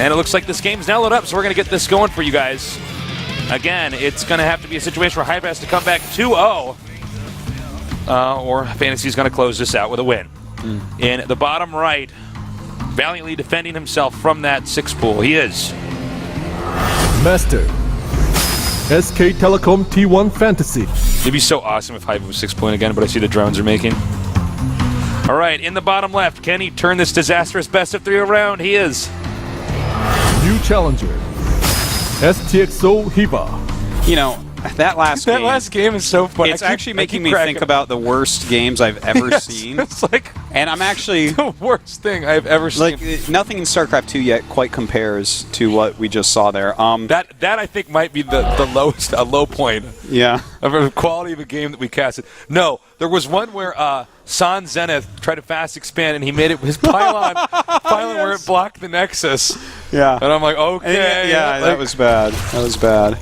And it looks like this game's now lit up, so we're going to get this going for you guys. Again, it's going to have to be a situation where Hive has to come back 2-0, or Fantasy's going to close this out with a win. In the bottom right, valiantly defending himself from that 6 pool, he is Master SK Telecom T1 Fantasy. It'd be so awesome if Hive was 6 point again, but I see the drones are making. All right, in the bottom left, can he turn this disastrous best of 3 around? He is New challenger STXO hyvaa. You know, that last game. That last game is so funny. It's actually making me think about the worst games I've ever seen. It's like, and I'm actually the worst thing I've ever seen. Like, nothing in StarCraft 2 yet quite compares to what we just saw there. That I think might be the lowest, a low point. Yeah. Of the quality of a game that we casted. No, there was one where San Zenith tried to fast expand and he made it with his pylon, where it blocked the Nexus. Yeah. And I'm like, okay. Yeah, that was bad. That was bad.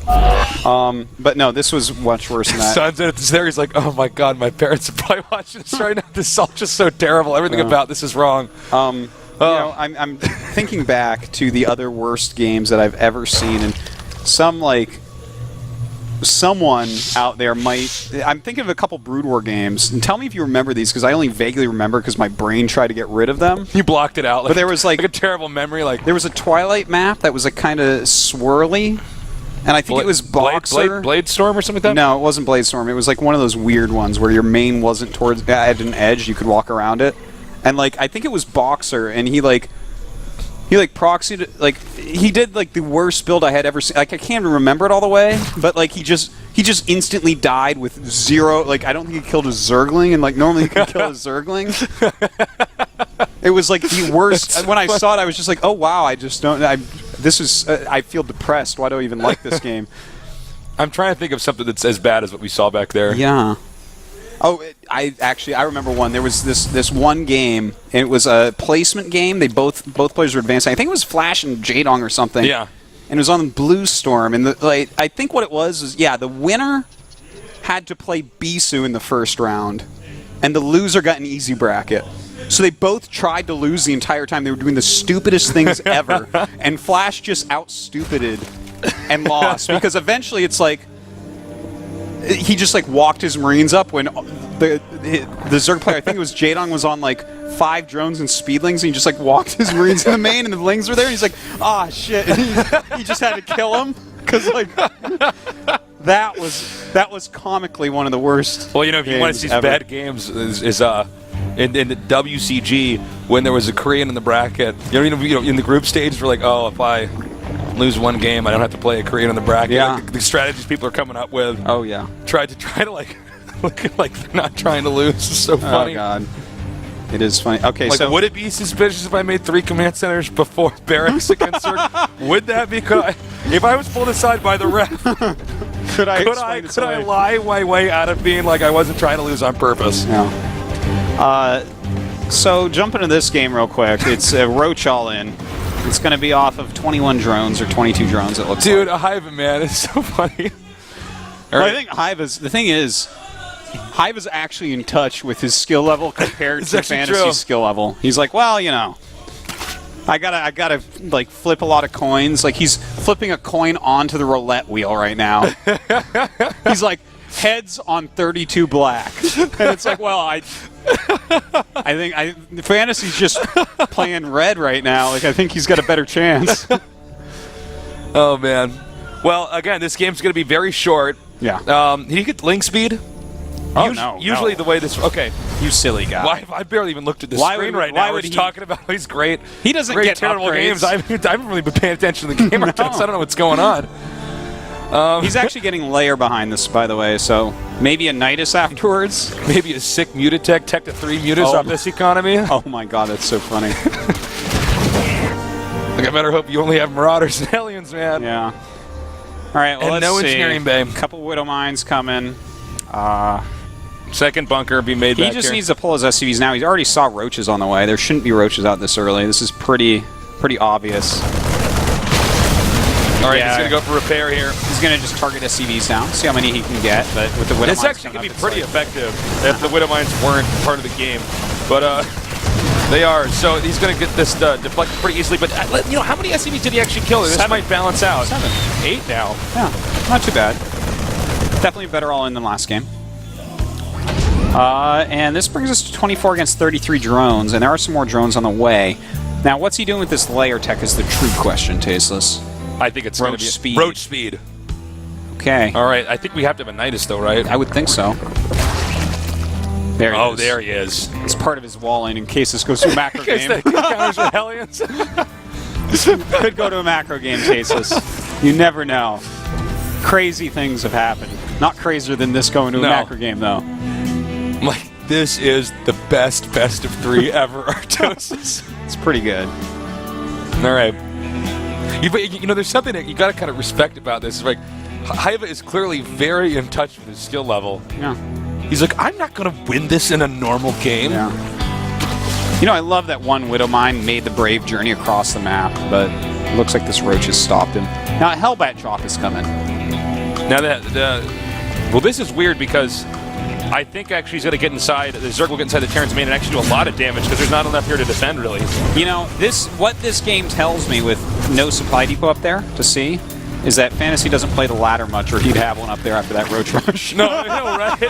But no, this was much worse than that. San Zenith is there. He's like, oh my god, my parents are probably watching this right now. This is all just so terrible. Everything about this is wrong. You know, I'm thinking back to the other worst games that I've ever seen, and someone out there might. I'm thinking of a couple Brood War games, and tell me if you remember these, because I only vaguely remember because my brain tried to get rid of them. You blocked it out. But there was like a terrible memory. Like there was a Twilight map that was like kind of swirly, and I think it was Boxer. Blade Storm or something like that? No, it wasn't Blade Storm. It was like one of those weird ones where your main wasn't towards at an edge. You could walk around it, and like I think it was Boxer, and he proxied, like he did like the worst build I had ever seen. Like I can't even remember it all the way, but like he just instantly died with 0. Like I don't think he killed a Zergling, and like normally you can kill a Zergling. It was like the worst. When I saw it, I was just like, oh wow, I just don't. I feel depressed. Why do I even like this game? I'm trying to think of something that's as bad as what we saw back there. Yeah. Oh, I remember one. There was this one game, and it was a placement game. They both players were advancing. I think it was Flash and Jadong or something. Yeah. And it was on Blue Storm, and I think what it was the winner had to play Bisu in the first round, and the loser got an easy bracket. So they both tried to lose the entire time. They were doing the stupidest things ever, and Flash just out-stupided and lost, because eventually it's like he just like walked his Marines up when the Zerg player, I think it was Jadong, was on like 5 drones and speedlings, and he just like walked his Marines in the main, and the Lings were there, and he's like, ah, shit, and he just had to kill him, because like that was comically one of the worst. Well, you know, if you want to see bad games, is in the WCG when there was a Korean in the bracket. You know, in the group stage, we're like, oh, if I lose one game, I don't have to play a Korean in the bracket. Yeah. Like, the strategies people are coming up with. Oh yeah. Try to like look like they're not trying to lose. It's so funny. Oh god. It is funny. Okay, like, so would it be suspicious if I made 3 command centers before barracks against Zerg? Would that be? If I was pulled aside by the ref, could I lie my way out of being like I wasn't trying to lose on purpose? No. So jump into this game real quick. It's a Roach all in. It's going to be off of 21 drones or 22 drones. It looks like. Dude, a Hive, man, it's so funny. Well, I think Hive is Hive is actually in touch with his skill level compared to Fantasy's skill level. He's like, well, you know, I gotta like flip a lot of coins. Like he's flipping a coin onto the roulette wheel right now. He's like, heads on 32 black, and it's like, well, I think Fantasy's just playing red right now. Like I think he's got a better chance. Oh man. Well, again, this game's going to be very short. Yeah. Did you get link speed? Oh, no. Usually the way this... Okay. You silly guy. Why, I barely even looked at this screen right now. We're just talking about he's great. He doesn't great, get terrible upgrades. games. I haven't really been paying attention to the game. No. So I don't know what's going on. He's actually getting layer behind this, by the way, so maybe a Nidus afterwards. Maybe a sick Mutatech, Tech to 3 Mutas off this economy. Oh my god, that's so funny. Like, I better hope you only have Marauders and Aliens, man. Yeah. Alright, well, and let's no see. Engineering Bay. A couple Widow Mines coming. Second bunker be made back here. He just needs to pull his SCVs now. He already saw roaches on the way. There shouldn't be roaches out this early. This is pretty obvious. Alright, he's going to go for repair here. He's going to just target SCVs down, see how many he can get. But with the Widow Mines, this actually could be pretty effective if the Widow Mines weren't part of the game. But They are. So he's going to get this deflected pretty easily. But, you know, how many SCVs did he actually kill? This might balance out. 7. 8 now. Yeah, not too bad. Definitely better all-in than last game. And this brings us to 24 against 33 drones, and there are some more drones on the way. Now, what's he doing with this layer tech is the true question, Tasteless. I think it's going to be speed. Roach speed. Okay. All right. I think we have to have a Nidus, though, right? I would think so. There he is. Oh, there he is. It's part of his walling in case this goes to a macro game. Counters with Hellions. Could go to a macro game, Tasteless. You never know. Crazy things have happened. Not crazier than this going to a macro game, though. Like, this is the best of 3 ever, Artosis. It's pretty good. All right. You know, there's something that you got to kind of respect about this. It's like, Hyvaa is clearly very in touch with his skill level. Yeah. He's like, I'm not going to win this in a normal game. Yeah. You know, I love that one Widow Mine made the brave journey across the map, but it looks like this Roach has stopped him. Now, a Hellbat drop is coming. Now, well, this is weird because I think actually he's going to get inside, the Zerg will get inside the Terran's main and actually do a lot of damage because there's not enough here to defend, really. You know, what this game tells me with no supply depot up there to see is that Fantasy doesn't play the ladder much, or he'd have one up there after that Roach rush. No, right?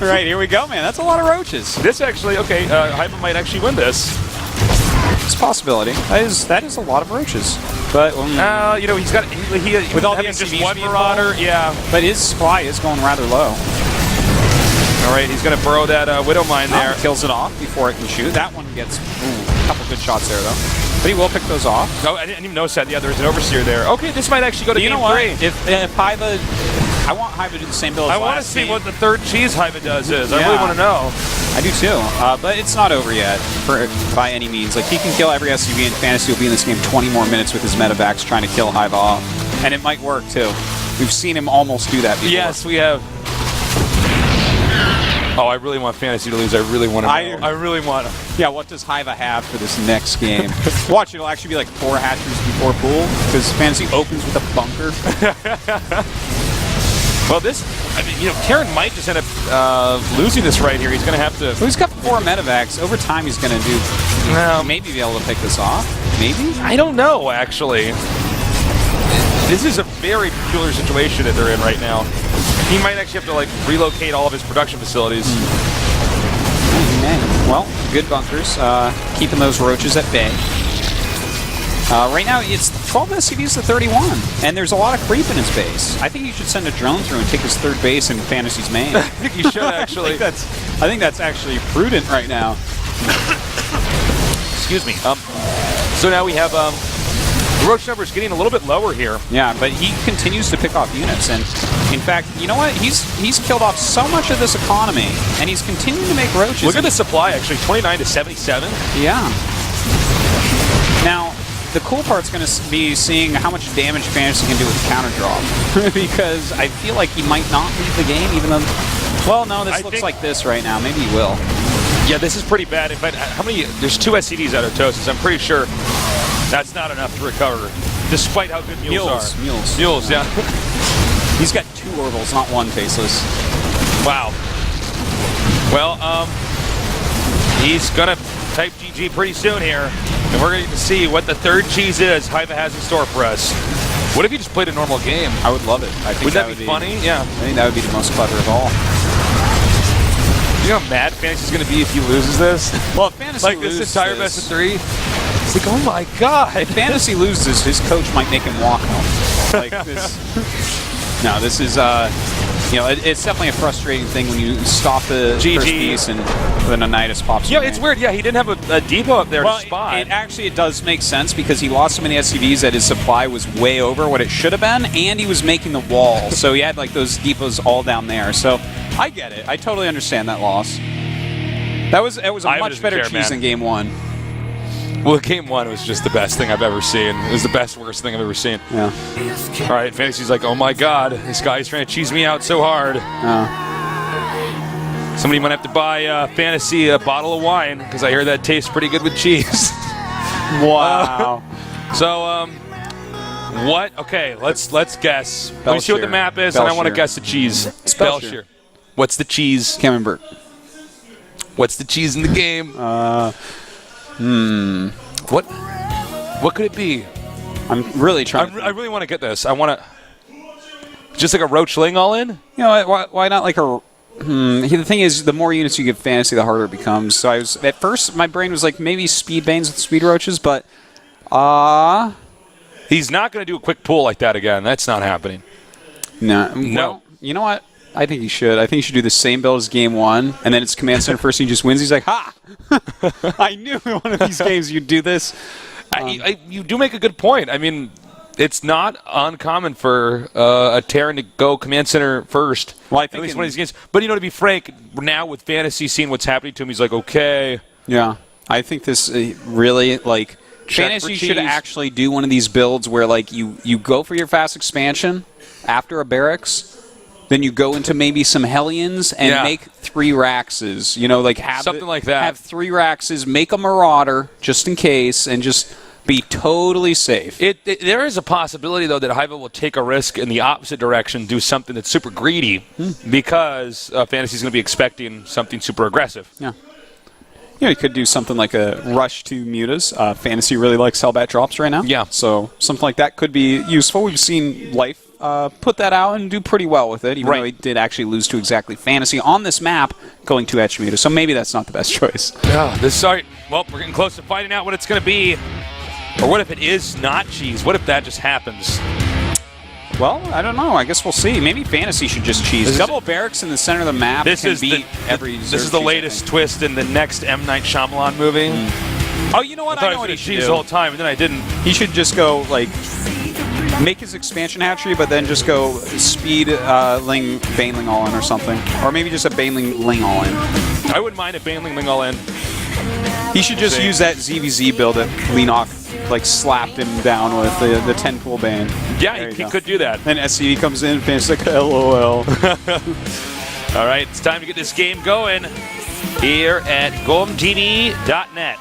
Right, here we go, man. That's a lot of Roaches. This actually, okay, Hyvaa might actually win this. It's a possibility. That is a lot of Roaches. But you know, he's got with all the just SCVs one being Marauder, involved, yeah. But his supply is going rather low. All right, he's going to burrow that Widow Mine there. Kills it off before it can shoot. That one gets a couple good shots there, though. But he will pick those off. No, I didn't even notice that. Yeah, there's an Overseer there. Okay, this might actually go to game 3. If Hyvaa... I want Hyvaa to do the same build as I want to see what the third cheese Hyvaa does is. I really want to know. I do too. But it's not over yet by any means. Like, he can kill every SCV, and Fantasy will be in this game 20 more minutes with his medevacs trying to kill Hyvaa off. And it might work too. We've seen him almost do that before. Yes, we have. Oh, I really want Fantasy to lose. I really want to know. I really want to. Yeah, what does Hyvaa have for this next game? Watch, it'll actually be like 4 hatcheries before pool, because Fantasy opens with a bunker. Well, this, I mean, you know, Terran might just end up losing this right here. He's going to have to... Well, he's got 4 medevacs. Over time, he's going to do... maybe be able to pick this off. Maybe? I don't know, actually. This is a very peculiar situation that they're in right now. He might actually have to, like, relocate all of his production facilities. Well, good bunkers. Keeping those Roaches at bay. Right now, it's 12 SCVs to 31, and there's a lot of creep in his base. I think you should send a drone through and take his third base in Fantasy's main. I think you should, actually. I think that's actually prudent right now. Excuse me. So now we have the Roach number is getting a little bit lower here. Yeah, but he continues to pick off units, and in fact, you know what? He's killed off so much of this economy, and he's continuing to make Roaches. Look at the supply, actually, 29 to 77. Yeah. Now, the cool part's going to be seeing how much damage Fantasy can do with the counter drop, because I feel like he might not leave the game, even though... Well, no, this looks like this right now. Maybe he will. Yeah, this is pretty bad. But how many... There's 2 SCDs out of Tosis. I'm pretty sure that's not enough to recover, despite how good mules are. Mules, yeah. He's got 2 orbals, not 1, Faceless. Wow. Well, he's going to type GG pretty soon here, and we're going to see what the third cheese is Hyvaa has in store for us. What if you just played a normal game? I would love it. I think would that be funny? Yeah. I think that would be the most clever of all. You know how mad Fantasy's going to be if he loses this? Well, if Fantasy like loses this entire best of 3, it's like, oh my god. If Fantasy loses, his coach might make him walk home. Like this. No, this is, you know, it's definitely a frustrating thing when you stop the first piece and then a Nidus pops. Yeah, it's weird. Yeah, he didn't have a depot up there to spot. It does make sense because he lost so many SCVs that his supply was way over what it should have been, and he was making the wall, so he had like those depots all down there. So I get it. I totally understand that loss. It was a much better cheese than Game 1. Well, Game 1 was just the best thing I've ever seen. It was the best, worst thing I've ever seen. Yeah. All right, Fantasy's like, oh my god, this guy's trying to cheese me out so hard. Somebody might have to buy Fantasy a bottle of wine, because I hear that tastes pretty good with cheese. Wow. What? Okay, let's guess. Let me see what the map is, and I want to guess the cheese. Belshire. What's the cheese? Camembert. What's the cheese in the game? What could it be? I'm really trying. I really want to get this. I want to. Just like a Roach Ling all in? You know, why not like a... the thing is, the more units you give Fantasy, the harder it becomes. So at first, my brain was like, maybe Speed Banes with Speed Roaches, but... He's not going to do a quick pull like that again. That's not happening. No. Well, you know what? I think he should. I think he should do the same build as Game 1, and then it's Command Center first, and he just wins. He's like, ha! I knew in one of these games you'd do this. You do make a good point. I mean... It's not uncommon for a Terran to go Command Center first. Well, I think at least one of these games. But, to be frank, now with Fantasy seeing what's happening to him, he's like, okay. Yeah. I think this really, like, Fantasy should actually do one of these builds where, like, you go for your fast expansion after a Barracks, then you go into maybe some Hellions and make 3 Raxes. Like have something like that. Have 3 Raxes, make a Marauder just in case, and just... be totally safe. There is a possibility, though, that Hyvaa will take a risk in the opposite direction, do something that's super greedy, because Fantasy is going to be expecting something super aggressive. Yeah. You could do something like a rush to Mutas. Fantasy really likes Hellbat drops right now. Yeah. So something like that could be useful. We've seen Life put that out and do pretty well with it, even though he did actually lose to exactly Fantasy on this map going to Etch Muta. So maybe that's not the best choice. Yeah. Well, we're getting close to finding out what it's going to be. Or what if it is not cheese? What if that just happens? Well, I don't know. I guess we'll see. Maybe Fantasy should just cheese. Double Barracks in the center of the map can beat every This is the latest twist in the next M. Night Shyamalan movie. Oh, you know what? I know what he should cheese do. the whole time, and then I didn't. He should just go, like, make his expansion hatchery, but then just go Speed Ling, Baneling all in or something. Or maybe just a Baneling Ling all in. I wouldn't mind a Baneling Ling all in. He should just use that ZVZ build that Leenock slapped him down with the 10 pool Bane. Yeah, he could do that. Then SCV comes in and finishes like, LOL. All right, it's time to get this game going here at GOMTV.net.